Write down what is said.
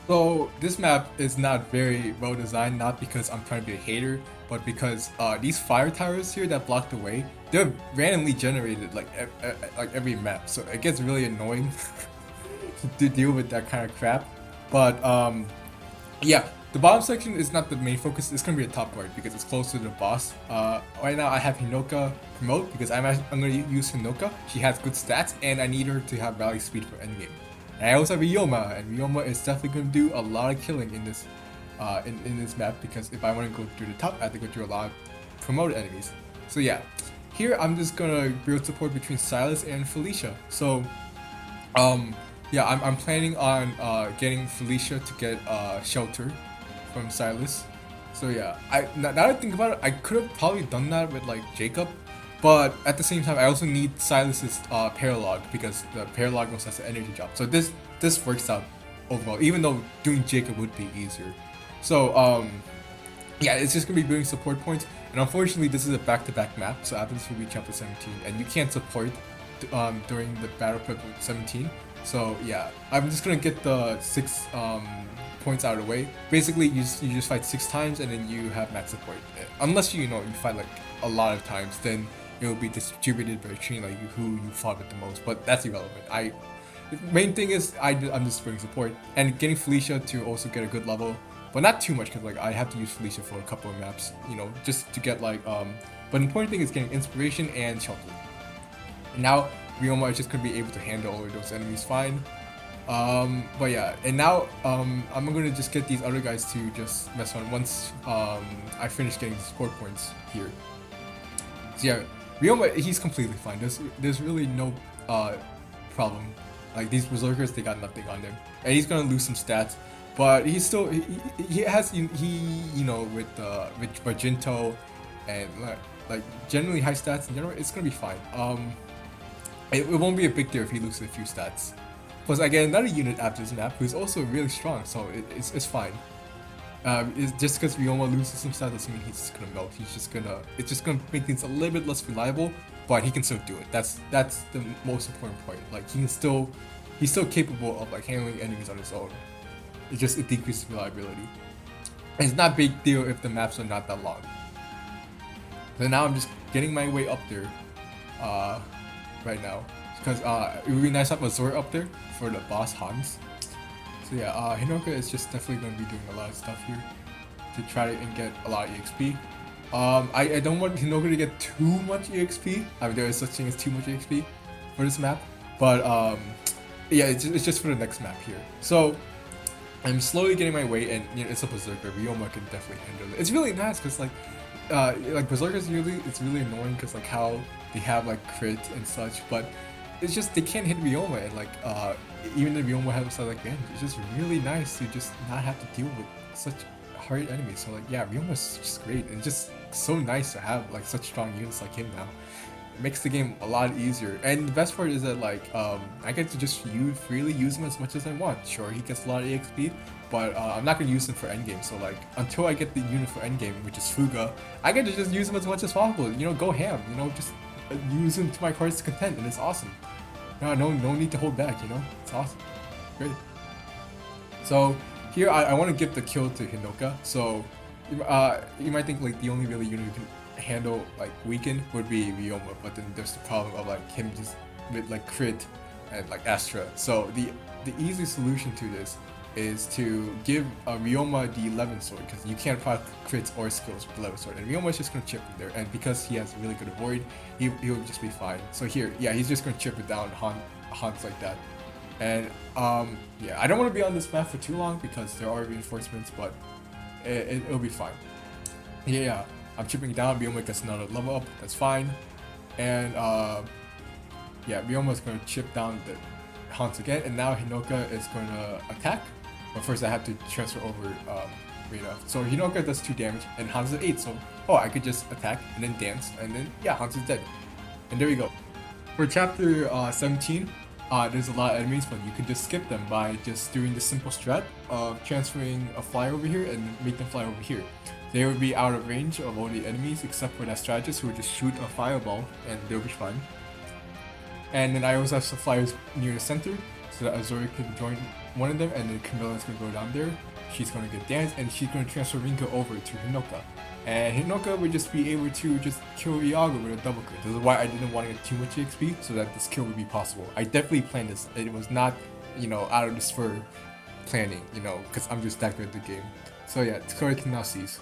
So this map is not very well designed, not because I'm trying to be a hater, but because these fire towers here that block the way, they're randomly generated like every map. So it gets really annoying to deal with that kind of crap. But yeah, the bottom section is not the main focus. It's gonna be a top guard because it's close to the boss. Right now I have Hinoka promote because I'm gonna use Hinoka. She has good stats and I need her to have rally speed for endgame. And I also have Ryoma, and Ryoma is definitely gonna do a lot of killing in this in this map because if I want to go through the top, I have to go through a lot of promoted enemies. So yeah, here I'm just gonna build support between Silas and Felicia. So um, yeah, I'm planning on getting Felicia to get shelter from Silas. So yeah, now that I think about it, I could have probably done that with like Jacob, but at the same time, I also need Silas's paralog because the paralog also has an energy drop. So this works out overall, even though doing Jacob would be easier. So yeah, it's just gonna be building support points, and unfortunately, this is a back-to-back map. So after this will be chapter 17, and you can't support during the battle prep of 17. So yeah, I'm just gonna get the 6 points out of the way. Basically, you just fight 6 times, and then you have max support. Unless you fight like a lot of times, then it will be distributed between like who you fought with the most. But that's irrelevant. The main thing is I'm just bringing support and getting Felicia to also get a good level, but not too much because like I have to use Felicia for a couple of maps, just to get like. But the important thing is getting inspiration and shelter. And now Ryoma is just gonna be able to handle all of those enemies fine. But yeah, and now I'm gonna just get these other guys to just mess on once I finish getting the support points here. So yeah, Ryoma, he's completely fine. There's really no problem. Like these berserkers, they got nothing on them, and he's gonna lose some stats, but he's still he has with Magento and like generally high stats in general, it's gonna be fine. It won't be a big deal if he loses a few stats. Plus, I get another unit after this map who's also really strong, so it's fine. It's just because Ryoma loses some stats doesn't mean he's just gonna melt. It's just gonna make things a little bit less reliable, but he can still do it. That's the most important point. Like he's still capable of like handling enemies on his own. It decreases reliability. And it's not a big deal if the maps are not that long. So now I'm just getting my way up there, right now, because it would be nice to have a Zord up there for the boss Hans. So yeah, Hinoka is just definitely going to be doing a lot of stuff here to try and get a lot of EXP. I don't want Hinoka to get too much EXP. I mean, there is such thing as too much EXP for this map, but yeah, it's just for the next map here. So I'm slowly getting my way, and it's a berserker. Ryoma can definitely handle it. It's really nice because like berserkers it's really annoying because like how they have like crit and such, but it's just they can't hit Ryoma, and like even if Ryoma has like advantage, it's just really nice to just not have to deal with such hard enemies. So like yeah, Ryoma's just great and just so nice to have like such strong units like him now. It makes the game a lot easier, and the best part is that like I get to just freely use him as much as I want. Sure, he gets a lot of EXP, but I'm not gonna use him for endgame. So like until I get the unit for endgame, which is Fuga, I get to just use him as much as possible. Go ham. Just use him to my heart's content, and it's awesome. No need to hold back. It's awesome, great. So here I want to give the kill to Hinoka. So you might think like the only really unit who can handle like weaken would be Ryoma, but then there's the problem of like him just with like crit and like Astra. So the easy solution to this is to give Ryoma the 11 sword, because you can't proc crits or skills with 11 sword, and Ryoma is just gonna chip him there, and because he has really good avoid, he'll just be fine. So here, yeah, he's just gonna chip it down Hans like that. And yeah, I don't want to be on this map for too long because there are reinforcements, but it'll be fine. Yeah, I'm chipping it down. Ryoma gets another level up. That's fine. And yeah, Ryoma is going to chip down the Hans again, and now Hinoka is going to attack. But first, I have to transfer over Rita. So Hinoka does 2 damage, and Hans is 8. So I could just attack and then dance, and then yeah, Hans is dead. And there we go. For chapter 17. There's a lot of enemies, but you can just skip them by just doing the simple strat of transferring a fly over here and make them fly over here. They would be out of range of all the enemies except for that strategist who would just shoot a fireball and they'll be fine. And then I also have some flyers near the center, so that Azori can join one of them, and then Camilla's gonna go down there. She's gonna get dance, and she's gonna transfer Rinka over to Hinoka. And Hinoka would just be able to just kill Iago with a double click. This is why I didn't want to get too much XP, so that this kill would be possible. I definitely planned this. It was not, out of the spur planning, because I'm just that good at the game. So yeah, Tori can now seize.